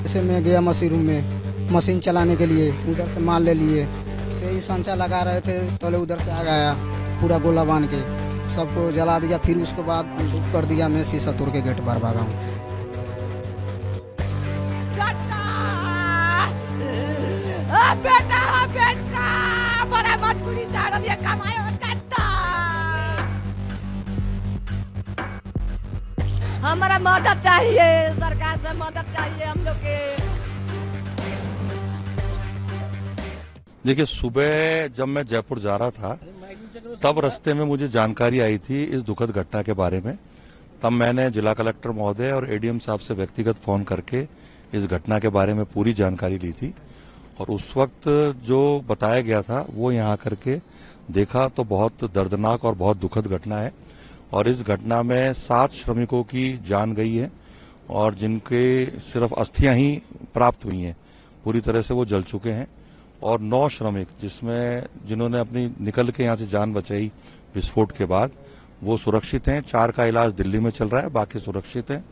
जैसे मैं गया मशीन में मशीन चलाने के लिए, उधर से माल ले लिए, से ही संचा लगा रहे थे, तो उधर से आ गया पूरा गोला बांध के सबको जला दिया। फिर उसके बाद अनलूट कर दिया, मैं शीशा तोड़ के गेट बाहर भागा हूँ। हमारा मदद चाहिए, सरकार से मदद चाहिए हम लोग के। देखिए, सुबह जब मैं जयपुर जा रहा था तब रास्ते में मुझे जानकारी आई थी इस दुखद घटना के बारे में। तब मैंने जिला कलेक्टर महोदय और एडीएम साहब से व्यक्तिगत फोन करके इस घटना के बारे में पूरी जानकारी ली थी। और उस वक्त जो बताया गया था वो यहाँ करके देखा तो बहुत दर्दनाक और बहुत दुखद घटना है। और इस घटना में 7 श्रमिकों की जान गई है और जिनके सिर्फ अस्थियां ही प्राप्त हुई हैं, पूरी तरह से वो जल चुके हैं। और 9 श्रमिक जिन्होंने अपनी निकल के यहाँ से जान बचाई विस्फोट के बाद, वो सुरक्षित हैं। 4 का इलाज दिल्ली में चल रहा है, बाकी सुरक्षित हैं।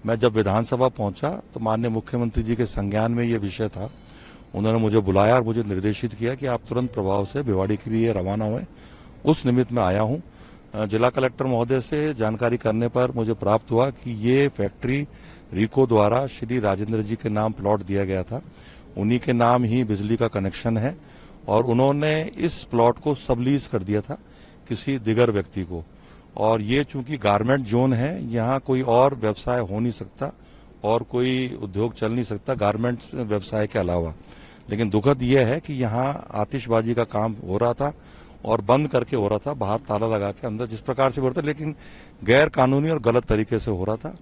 मैं जब विधानसभा पहुंचा तो माननीय मुख्यमंत्री जी के संज्ञान में ये विषय था। उन्होंने मुझे बुलाया और मुझे निर्देशित किया कि आप तुरंत प्रभाव से भिवाड़ी के लिए रवाना हुए। उस निमित्त में आया हूं। जिला कलेक्टर महोदय से जानकारी करने पर मुझे प्राप्त हुआ कि ये फैक्ट्री रीको द्वारा श्री राजेंद्र जी के नाम प्लॉट दिया गया था, उन्हीं के नाम ही बिजली का कनेक्शन है और उन्होंने इस प्लॉट को सबलीज कर दिया था किसी दिगर व्यक्ति को। और ये चूंकि गारमेंट जोन है, यहाँ कोई और व्यवसाय हो नहीं सकता और कोई उद्योग चल नहीं सकता गारमेंट व्यवसाय के अलावा। लेकिन दुखद यह है कि यहाँ आतिशबाजी का काम हो रहा था और बंद करके हो रहा था, बाहर ताला लगा के, अंदर जिस प्रकार से हो रहा था, लेकिन गैर कानूनी और गलत तरीके से हो रहा था।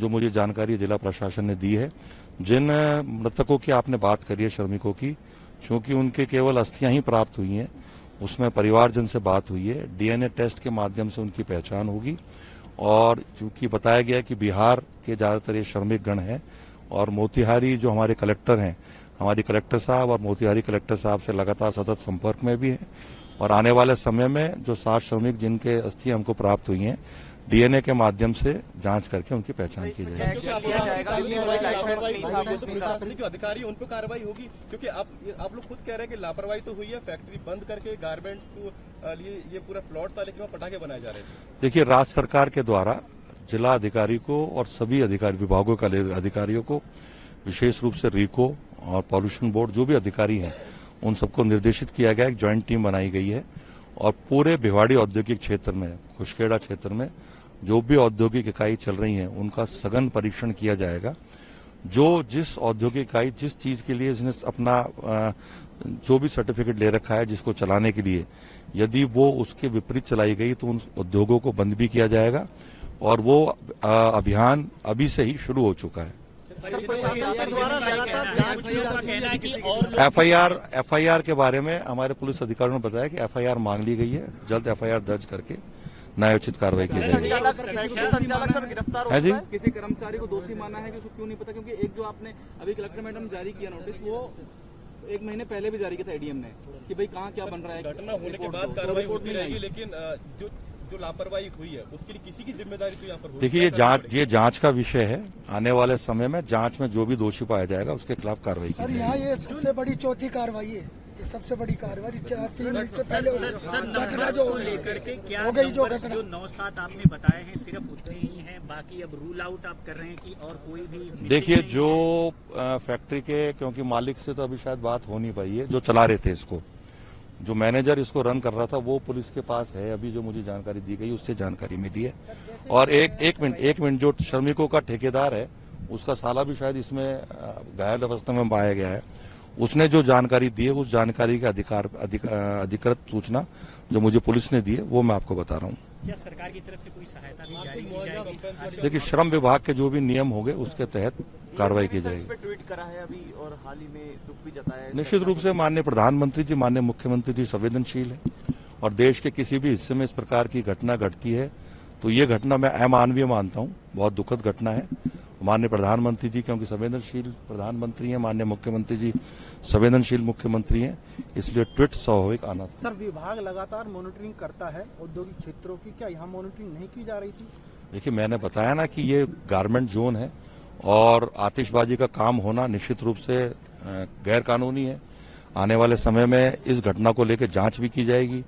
जो मुझे जानकारी जिला प्रशासन ने दी है, जिन मृतकों की आपने बात करी है श्रमिकों की, चूंकि उनके केवल अस्थियां ही प्राप्त हुई हैं, उसमें परिवारजन से बात हुई है, डीएनए टेस्ट के माध्यम से उनकी पहचान होगी। और चूंकि बताया गया कि बिहार के ज्यादातर ये श्रमिक गण हैं और मोतिहारी जो हमारे कलेक्टर हैं, हमारी कलेक्टर साहब और मोतिहारी कलेक्टर साहब से लगातार सतत संपर्क में भी है। और आने वाले समय में जो 7 श्रमिक जिनके अस्थियां हमको प्राप्त हुई हैं, डीएनए के माध्यम से जांच करके उनकी पहचान की जाएगी। जो अधिकारी उन पर कार्रवाई होगी, क्योंकि आप लोग खुद कह रहे हैं कि लापरवाही तो हुई है, फैक्ट्री बंद करके गारमेंट्स को लिए ये पूरा प्लॉट था, लेकिन वहाँ पटाखे बनाए जा रहे थे। देखिए, राज्य सरकार के द्वारा जिला अधिकारी को और सभी अधिकारी विभागों के अधिकारियों को, विशेष रूप से रीको और पॉल्यूशन बोर्ड जो भी अधिकारी हैं, उन सबको निर्देशित किया गया। एक ज्वाइंट टीम बनाई गई है और पूरे भिवाड़ी औद्योगिक क्षेत्र में, खुशखेड़ा क्षेत्र में जो भी औद्योगिक इकाई चल रही हैं, उनका सघन परीक्षण किया जाएगा। जो जिस औद्योगिक इकाई जिस चीज के लिए इसने अपना जो भी सर्टिफिकेट ले रखा है जिसको चलाने के लिए, यदि वो उसके विपरीत चलाई गई तो उन उद्योगों को बंद भी किया जाएगा। और वो अभियान अभी से ही शुरू हो चुका है। एफआईआर के बारे में हमारे पुलिस अधिकारियों ने बताया कि एफआईआर मांग ली गई है, जल्द एफआईआर दर्ज करके न्यायोचित कार्रवाई की जाएगी। है जी, किसी कर्मचारी को दोषी माना है कि उसको क्यों नहीं पता? क्योंकि एक जो आपने अभी कलेक्टर मैडम जारी किया नोटिस, वो 1 महीने पहले भी जारी किया था एडीएम ने कि भाई कहाँ क्या बन रहा है। घटना होने के बाद कार्रवाई होती रहेगी, लेकिन जो लापरवाही हुई है उसके लिए किसी की जिम्मेदारी तो यहाँ पर होगी। देखिए, ये जांच का विषय है। आने वाले समय में जांच में जो भी दोषी पाया जाएगा उसके खिलाफ कार्रवाई की जाएगी। यहाँ ये सबसे बड़ी चौथी कार्रवाई है, ये सबसे बड़ी कार्रवाई 3 मिनट से पहले घटना जो लेकर के क्या हो गई, जो घटना जो 9-7 आपने बताए हैं सिर्फ उतने ही हैं, बाकी अब रूल आउट आप कर रहे हैं कि और कोई भी? देखिए, जो फैक्ट्री के, क्योंकि मालिक से तो अभी शायद बात हो नहीं पाई है, जो चला रहे थे इसको, जो मैनेजर इसको रन कर रहा था, वो पुलिस के पास है। अभी जो मुझे जानकारी दी गई उससे जानकारी मिली है। और एक मिनट जो श्रमिकों का ठेकेदार है उसका साला भी शायद इसमें घायल अवस्था में पाया गया है। उसने जो जानकारी दी है, उस जानकारी का अधिकृत सूचना जो मुझे पुलिस ने दी है वो मैं आपको बता रहा हूँ। क्या सरकार की तरफ से कोई सहायता भी जारी की जाएगी? देखिए, श्रम विभाग के जो भी नियम होंगे उसके तहत कार्रवाई की जाएगी। ट्वीट करा है अभी और हाल ही में दुख भी जताया है। निश्चित रूप से माननीय प्रधानमंत्री जी, माननीय मुख्यमंत्री जी संवेदनशील है और देश के किसी भी हिस्से में इस प्रकार की घटना घटती है तो ये घटना मैं अमानवीय मानता हूँ, बहुत दुखद घटना है। माननीय प्रधानमंत्री जी क्योंकि संवेदनशील प्रधानमंत्री हैं, माननीय मुख्यमंत्री जी संवेदनशील मुख्यमंत्री हैं, इसलिए ट्वीट स्वाभाविक आना था। सर, विभाग लगातार मॉनिटरिंग करता है औद्योगिक क्षेत्रों की, क्या यहाँ मॉनिटरिंग नहीं की जा रही थी? देखिए, मैंने बताया ना कि ये गारमेंट जोन है और आतिशबाजी का काम होना निश्चित रूप से गैर कानूनी है। आने वाले समय में इस घटना को लेकर जांच भी की जाएगी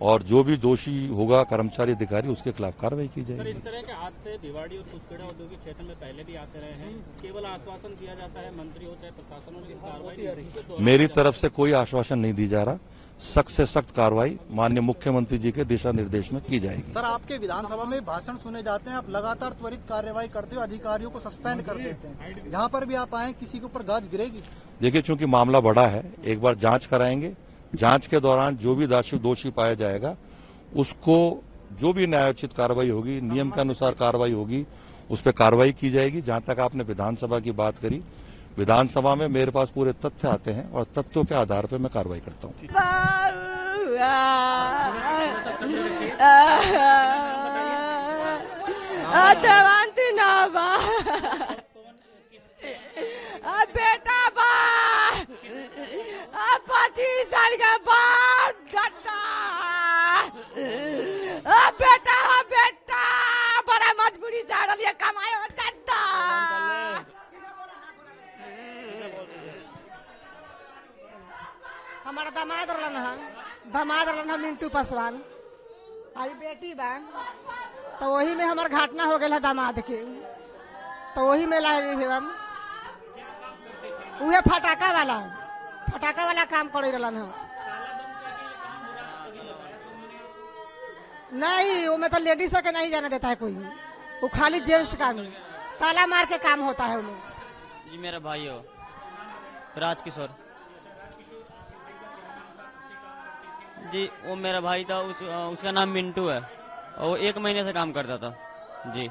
और जो भी दोषी होगा कर्मचारी अधिकारी उसके खिलाफ कार्रवाई की सर, जाएगी। इस तरह के हादसे भिवाड़ी और कुसखेड़ा औद्योगिक क्षेत्र में पहले भी आते रहे हैं। केवल आश्वासन दिया जाता है, मंत्री हो चाहे प्रशासन हो, लेकिन कार्रवाई नहीं होती है। तो मेरी तरफ से कोई आश्वासन नहीं दी जा रहा। सख्त से सख्त कार्रवाई माननीय मुख्यमंत्री जी के दिशा निर्देश में की जाएगी। सर, आपके विधानसभा में भाषण सुने जाते हैं, आप लगातार त्वरित कार्रवाई करते हो, अधिकारियों को सस्पेंड कर देते हैं। यहाँ पर भी आप आए, किसी के ऊपर गाज गिरेगी? देखिए, चूंकि मामला बड़ा है, एक बार जांच कराएंगे। जांच के दौरान जो भी दोषी पाया जाएगा उसको जो भी न्यायोचित कार्रवाई होगी, नियम के अनुसार कार्रवाई होगी, उस पर कार्रवाई की जाएगी। जहां तक आपने विधानसभा की बात करी, विधानसभा में मेरे पास पूरे तथ्य आते हैं और तथ्यों के आधार पर मैं कार्रवाई करता हूं। बेटा बा 25 साल का बाप बेटा बड़ा मजबूरी से आ रही कमाए हमारा दामाद रहन मिंटू पासवान आई बेटी बा, तो वही में हमार घटना हो गया दामाद के, तो वही में हम उहे फटाका वाला काम करे रहलन है। नहीं, वो में तो लेडीज के नहीं जाने देता है कोई, वो खाली जेंट्स का नहीं, ताला मार के काम होता है उन्हें। जी मेरा भाई हो राजकिशोर जी, वो मेरा भाई था, उसका नाम मिंटू है और वो 1 महीने से काम करता था जी।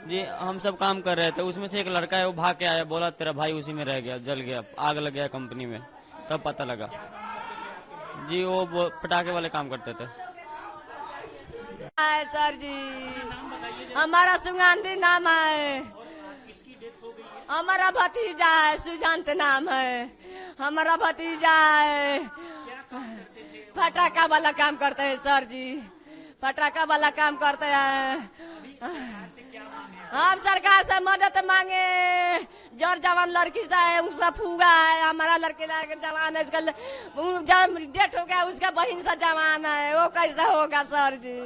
जी हम सब काम कर रहे थे, उसमें से एक लड़का है वो भाग के आया, बोला तेरा भाई उसी में रह गया, जल गया, आग लग गया कंपनी में, तब पता लगा। जी वो पटाखे वाले काम करते थे। सर जी हमारा सुगंधी नाम है, हमारा भतीजा है, सुजांत नाम है, हमारा भतीजा है, पटाखा वाला काम करते हैं सर जी, पटाखा वाला काम करते हैं। हम सरकार से मदद मांगे, जो जवान लड़की सा है उसका फूगा है, हमारा लड़के जवान है, उसका जब डेट हो गया उसका बहन सा जवान है, वो कैसा होगा सर जी?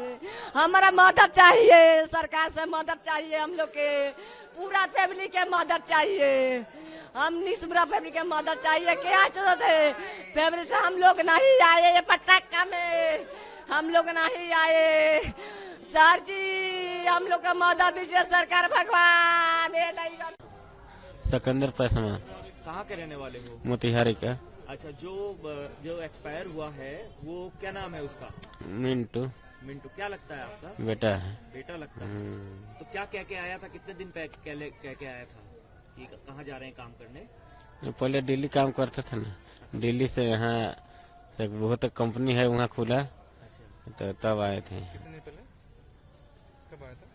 हमारा मदद चाहिए, सरकार से मदद चाहिए, हम लोग के पूरा फैमिली के मदद चाहिए, हम निस्बरा फैमिली के मदद चाहिए। क्या जरूरत है, फैमिली से हम लोग नहीं आए, ये पटाखा में हम लोग नहीं आए सर जी, हम लोग का मदद दीजिए सरकार, भगवान। सिकंदर पैसा कहाँ के रहने वाले हो? मोतिहारी का। अच्छा, जो एक्सपायर हुआ है वो क्या नाम है उसका? मिंटू। मिंटू क्या लगता है आपका? बेटा है। बेटा लगता है। तो क्या कह के आया था, कितने दिन पहले कह के आया था कि कहाँ जा रहे हैं काम करने? पहले दिल्ली काम करते थे ना, दिल्ली से यहाँ से बहुत कंपनी है वहाँ खुला, तो तब आए थे। कितने पहले कब आया था?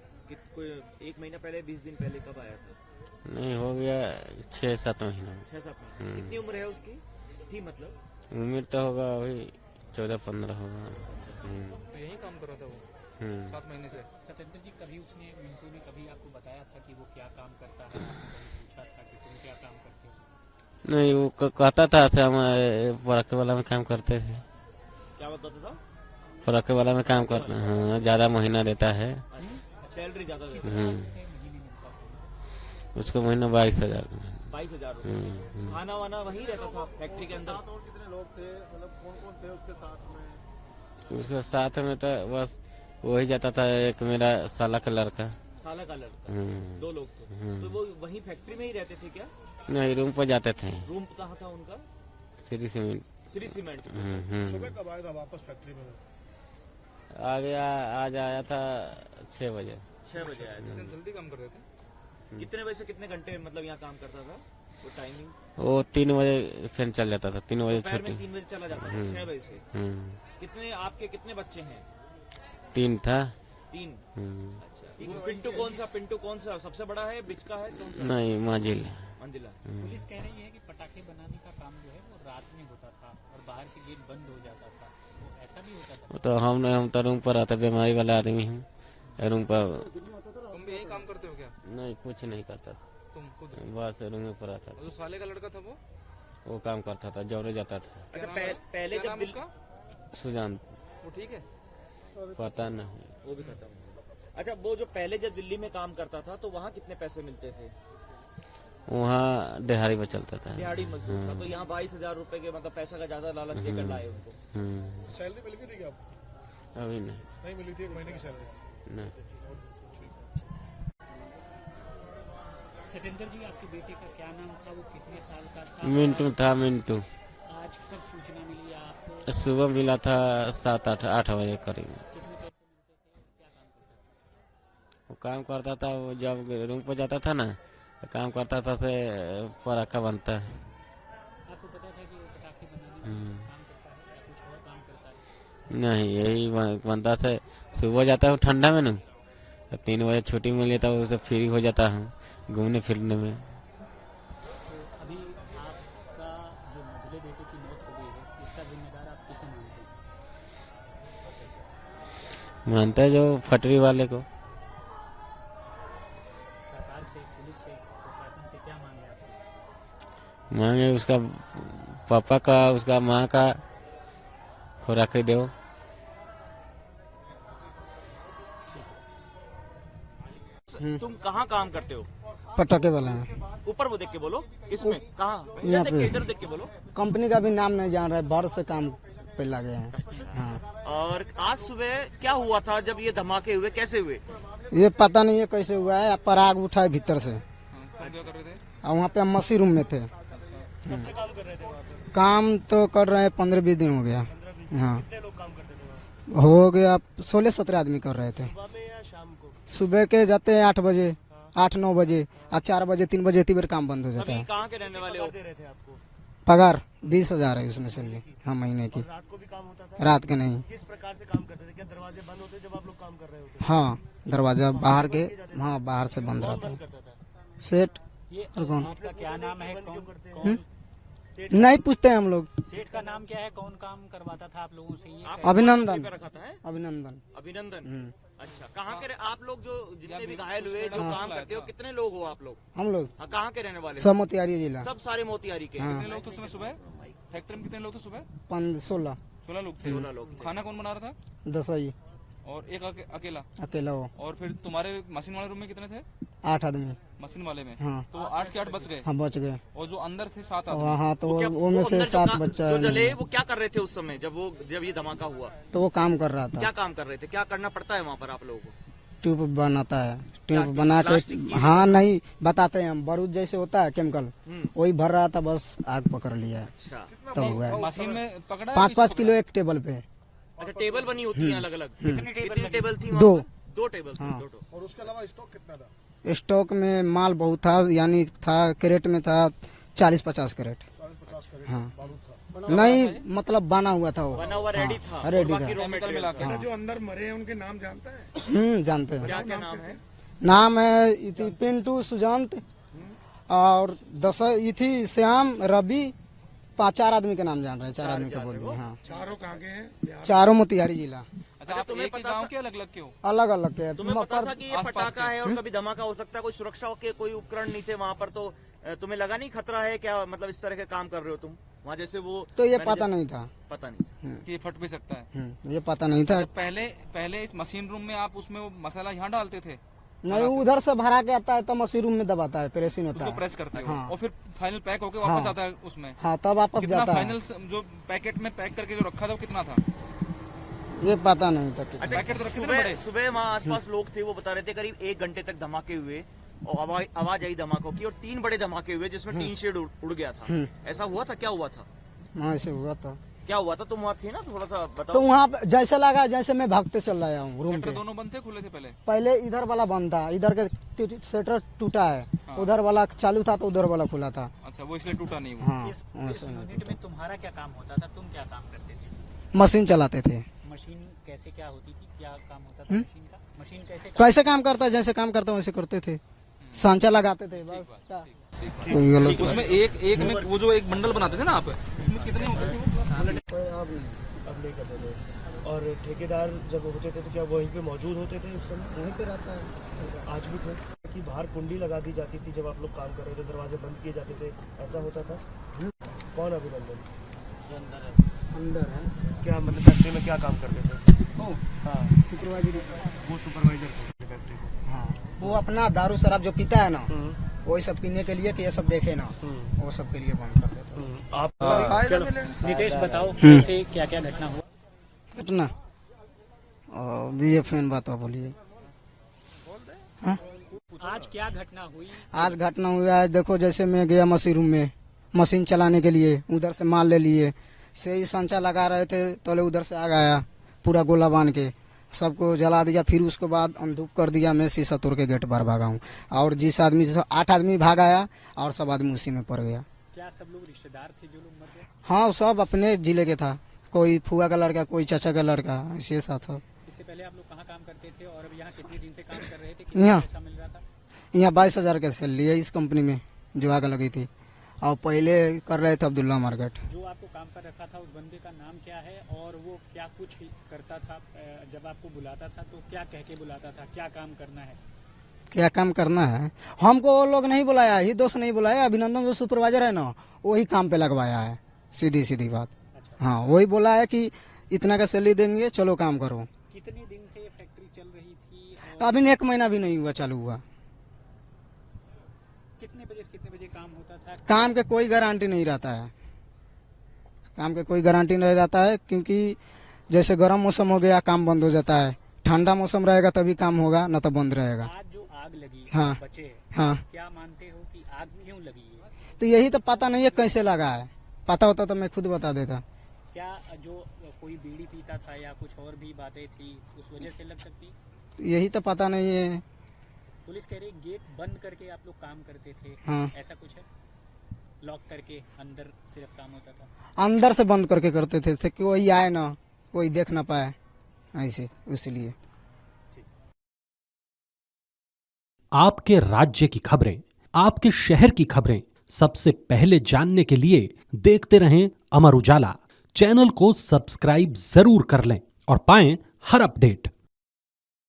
कोई 1 महीना पहले, 20 दिन पहले कब आया था? नहीं, हो गया 6-7 महीना। 6-7 महीना। कितनी उम्र है उसकी थी? मतलब उम्र तो होगा अभी 14-15 होगा। तो यही काम कर रहा था वो 7 महीने से। सत्येंद्र जी, कभी उसने मिंटू ने कभी आपको बताया था कि वो क्या काम करता है? पूछा था कि तुम क्या काम करते हो? नहीं, वो कहता था हमारे पराखे वाला में काम करते थे। क्या बताता था? पराखे वाला में काम करते हैं। हाँ, ज्यादा महीना देता है, सैलरी ज्यादा देता है। उसको महीना 22,000। 22,000। खाना वाना वहीं रहता था फैक्ट्री के अंदर? कितने लोग थे, मतलब कौन कौन थे उसके साथ में? उसके साथ में तो बस वही जाता था, एक मेरा साला का लड़का। साला का लड़का? 2 लोग थे। तो वो वहीं फैक्ट्री में ही रहते थे क्या? नहीं, रूम पर जाते थे। रूम कहाँ था उनका? श्री सीमेंट। श्री सीमेंट। सुबह कब आया था वापस फैक्ट्री में? आ गया, आज आया था 6 बजे। 6 बजे आया था। जल्दी काम कर रहे थे। कितने बजे से कितने घंटे मतलब यहाँ काम करता था वो टाइमिंग? वो 3 बजे फिर चल जाता था, 3 बजे छुट्टी। 3 बजे चला जाता था, 6 बजे से। कितने आपके कितने बच्चे हैं? 3 था। 3। अच्छा, पिंटू कौन सा सबसे बड़ा है, बीच का है, कौन सा? नहीं, मंजिला। पुलिस कह रही है कि पटाखे बनाने का काम जो है वो रात में होता था और बाहर से गेट बंद हो जाता था, तो ऐसा भी होता था? तो हम तो रूम पर रहते, बीमारी वाला आदमी हम, रूम पर तुम यही काम करते हो क्या? नहीं, कुछ नहीं करता था, तुम खुद? बस रूम में पड़ा था। जो साले का लड़का था वो काम करता था, जौरे जाता था। अच्छा पहले क्या जब नाम उसका? सुजान, वो ठीक है? पता नहीं। वो भी खत्म हो गया। अच्छा वो जो पहले जब दिल्ली में काम करता था तो वहाँ कितने पैसे मिलते थे? वहाँ दिहाड़ी में चलता था। दिहाड़ी मजदूर था, तो यहाँ 22,000 रुपए के मतलब पैसा का ज्यादा लालच देकर लाए उनको। सैलरी मिल गई थी क्या आपको? अभी नहीं, नहीं मिली थी, 1 महीने की सैलरी। नहीं। सतेंद्र जी, आपके बेटे का क्या नाम था, वो कितने साल का था? मिंटू था, मिंटू। आज कब सूचना मिली आपको? सुबह मिला था 7-8 बजे करीब। कितने पैसे मिलते थे, क्या काम करता था? वो काम करता था, वो जब रूम पर जाता था ना तो काम करता था, से पटाखा बनता है। आपको पता था कि वो पटाखे बनाने में काम करता है या कुछ और काम करता है? नहीं, यही बनता से सुबह जाता हूँ ठंडा में ना, तो 3 बजे छुट्टी मिल लेता है, उससे फ्री हो जाता हूँ घूमने फिरने में। तो अभी आपका जो मझले बेटे की मौत हो गई है, इसका जिम्मेदार आप किसे मानते हैं? मानता है जो फटरी वाले को। सरकार से, पुलिस से, प्रशासन से क्या मांगे आप? मांगे उसका पापा का, उसका माँ का खुराक दो। तुम कहाँ काम करते हो? पटाखे वाला है, ऊपर वो देख के बोलो, इसमें कहाँ? यहाँ पे। इधर देख के बोलो। कंपनी का भी नाम नहीं जान रहा है, बाहर से काम पे लगे हैं। हाँ, और आज सुबह क्या हुआ था जब ये धमाके हुए, कैसे हुए? ये पता नहीं है कैसे हुआ है, पराग उठा है भीतर से, क्या कर रहे थे? और वहाँ पे हम मसी रूम में थे। काम तो कर रहे हैं 15-20 दिन हो गया। हाँ, हो गया 16-17 आदमी कर रहे थे। सुबह के जाते हैं 8 बजे, 8-9 बजे, और 4 बजे 3 बजे इतनी बार काम बंद हो जाता है। कहाँ के रहने वाले हो? पगार 20,000 है उसमें सैलरी, हाँ, महीने की। रात को भी काम होता था? रात के नहीं। किस प्रकार से काम करते थे? क्या दरवाजे बंद होते जब आप लोग काम कर रहे होते? हाँ, दरवाजा बाहर के, हाँ, बाहर से बंद रहता है। सेठ ये और कौन? सेठ का क्या नाम है? कौन नहीं पूछते हैं हम लोग। सेठ का नाम क्या है? कौन काम करवाता था आप लोगों से? ये अभिनंदन, रखा था है? अभिनंदन। अभिनंदन। अच्छा, कहाँ के आप लोग जो जितने भी घायल हुए, जो काम करते हो, कितने लोग हो आप लोग? हम लोग हाँ, कहाँ के रहने वाले? सब मोतिहारी जिला। सब सारे मोतिहारी के। कितने लोग थे उसमें सुबह? फैक्ट्री में कितने लोग थे सुबह? 16 16 लोग थे। 16 लोग थे। खाना कौन बना रहा था? 10 ही और एक अकेला? अकेला हो। और फिर तुम्हारे मशीन वाले रूम में कितने थे? 8 आदमी। मशीन वाले में? हाँ। तो 8 के 8 बच गए। हाँ, बच गए। और जो अंदर थे 7 आदमी? हाँ, तो क्या- वो में से अंदर जो 7 का- बच्चा जो जले है। वो क्या कर रहे थे उस समय जब ये धमाका हुआ? तो वो काम कर रहा क्या था, काम कर रहे थे? क्या करना पड़ता है वहाँ पर आप लोगों को? ट्यूब बनाता है, ट्यूब क्या, बना प्लास्टिक के। की? हाँ, नहीं बताते हैं हम, बारूद जैसे होता है केमिकल, हम्म। वही भर रहा था, बस आग पकड़ लिया है, अच्छा तब हुआ है। मशीन में पकड़ा? 5-5 किलो एक टेबल पे। अच्छा, टेबल बनी होती है अलग अलग? कितनी टेबल थी वहाँ 2 पर? 2 टेबल थी, हाँ। 2 और उसके अलावा स्टॉक कितना था? स्टॉक में माल बहुत था, यानी था क्रेट में था 40-50 क्रेट। 40-50 करेट हाँ, बारूद था। नहीं मतलब बना हुआ था वो। बना हुआ रेडी था? हाँ, रेडी और बाकी था। रॉ मटेरियल मिला के? जो अंदर मरे हैं उनके नाम जानता है? जानते हैं। क्या क्या नाम है? नाम है इथी पिंटू, सुजांत और 10 इथी श्याम, रवि, 5-4 आदमी के नाम जान रहे हैं। 4 आदमी का बोल दिए। हाँ, चारों कहाँ के हैं? चारों मोतिहारी जिला। अच्छा, आप एक ही गाँव के अलग अलग के हो? अलग अलग के। तुम्हें पता था कि ये आसपास पटाखा के? है और कभी धमाका हो सकता है? कोई सुरक्षा के कोई उपकरण नहीं थे वहाँ पर, तो तुम्हें लगा नहीं खतरा है क्या? मतलब इस तरह के काम कर रहे हो तुम वहाँ, जैसे वो तो ये मैंने पता नहीं था। पता नहीं। कि ये फट भी सकता है? ये पता नहीं था। जब पहले इस मशीन रूम में आप उसमें वो मसाला यहाँ डालते थे, नहीं, उधर से भरा के आता है तो मशीन रूम में दबाता है, प्रेसिंग होता उसको है। प्रेस करते हो हाँ। और फिर फाइनल पैक होके वापस हाँ। आता है उसमें? हाँ, तब वापस कितना जाता है। फाइनल जो पैकेट में पैक करके जो रखा था वो कितना था? ये पता नहीं था कितना। पैकेट तो रखे थे सुबह बड़े? सुबह वहाँ आसपास लोग थे, वो बता रहे थे करीब 1 घंटे तक धमाके हुए और आवाज आई धमाकों की, और 3 बड़े धमाके हुए जिसमें टीन शेड उड़ गया था। ऐसा हुआ था? क्या हुआ था? हाँ, ऐसे हुआ था। क्या हुआ था? तुम वहाँ थे ना, थोड़ा सा तो बताओ। वहाँ पे जैसे लगा जैसे मैं भागते चल रहा हूँ रूम शटर पे। दोनों बंद थे, खुले थे पहले? पहले इधर वाला बंद था, इधर के शटर टूटा है, उधर वाला चालू था तो उधर वाला खुला था। अच्छा, वो इसलिए टूटा नहीं वो? हाँ, इस वैसे नहीं यूनिट टूटा। में तुम्हारा क्या काम होता था? तुम क्या काम करते थे? मशीन चलाते थे। मशीन कैसे क्या होती थी? क्या काम होता था मशीन का? मशीन कैसे कैसे काम करता है, जैसे काम करता वैसे करते थे, सांचा लगाते थे बस। क्या? कोई गलत उसमें एक में वो जो एक बंडल बनाते थे ना आप, उसमें कितने होते थे वो? और ठेकेदार जब होते थे तो क्या वहीं पे मौजूद होते थे उस समय? वहीं पे रहता है। आज भी थे कि बाहर कुंडी लगा दी जाती थी जब आप लोग काम कर रहे थे, दरवाजे बंद किए जाते थे, ऐसा होता था? कौन अभिनंदन? अंदर है। क्या मतलब फैक्ट्री में क्या काम करते थे? हाँ, सुपरवाइजर। वो सुपरवाइजर थे फैक्ट्री को। हाँ, वो अपना दारू शराब जो पीता है ना, वही सब पीने के लिए कि ये सब देखे ना, वो सब के लिए बंद कर देते हैं। आप चलो नितेश बताओ कैसे क्या क्या घटना हुआ? घटना BFN बात बोलिए। आज क्या घटना हुई? आज घटना हुआ है, देखो जैसे मैं गया मशीन रूम में मशीन चलाने के लिए, उधर से माल ले लिए, से ही सांचा लगा रहे थे, तो उधर से आ गया पूरा गोला बांध के, सबको जला दिया। फिर उसके बाद अंधुक कर दिया, मैं शीशा तोड़ के गेट बाहर भागा हूँ। और जिस आदमी से 8 आदमी भाग आया और सब आदमी उसी में पड़ गया। क्या सब लोग रिश्तेदार थे जो लोग मर गए? हाँ, सब अपने जिले के था, कोई फुआ का लड़का, कोई चाचा का लड़का, ऐसे साथ था। इससे पहले आप लोग कहाँ काम करते थे और अब यहाँ कितने दिन से काम कर रहे थे? यहाँ। कितना पैसा मिल रहा था? यहाँ 22,000 का सैलरी है इस कंपनी में जो आग लगी थी, और पहले कर रहे थे अब्दुल्ला मार्केट। जो आपको काम पर रखा था उस बंदे का नाम क्या है और वो क्या कुछ करता था? जब आपको बुलाता था तो क्या कह के बुलाता था, क्या काम करना है? क्या काम करना है? हमको वो लोग नहीं बुलाया, ही दोस्त नहीं बुलाया, अभिनंदन जो सुपरवाइजर है ना, वही काम पे लगवाया है, सीधी सीधी बात। अच्छा। हाँ, वही बोला है कि इतना का सैलरी देंगे, चलो काम करो। कितने दिन से ये फैक्ट्री चल रही थी? अभी 1 महीना भी नहीं हुआ चालू हुआ। कितने बजे से कितने बजे काम होता था? काम के कोई गारंटी नहीं रहता है, काम के कोई गारंटी नहीं रहता है, क्योंकि जैसे गर्म मौसम हो गया काम बंद हो जाता है, ठंडा मौसम रहेगा तभी काम होगा, न तो बंद रहेगा। आज जो आग लगी, हाँ। बचे, हाँ, क्या मानते हो कि आग क्यों लगी है? तो यही तो पता नहीं है कैसे लगा है, पता होता तो मैं खुद बता देता। क्या जो कोई बीड़ी पीता था या कुछ और भी बातें थी उस वजह से लग सकती? यही तो पता नहीं है। पुलिस कह रही गेट बंद करके आप लोग काम करते थे। हाँ। ऐसा कुछ है? लॉक करके अंदर सिर्फ काम होता था? अंदर से बंद करके करते थे कि कोई आए ना, कोई देख ना पाए, ऐसे इसलिए। आपके राज्य की खबरें, आपके शहर की खबरें सबसे पहले जानने के लिए देखते रहें अमर उजाला। चैनल को सब्सक्राइब जरूर कर लें और पाएं हर अपडेट।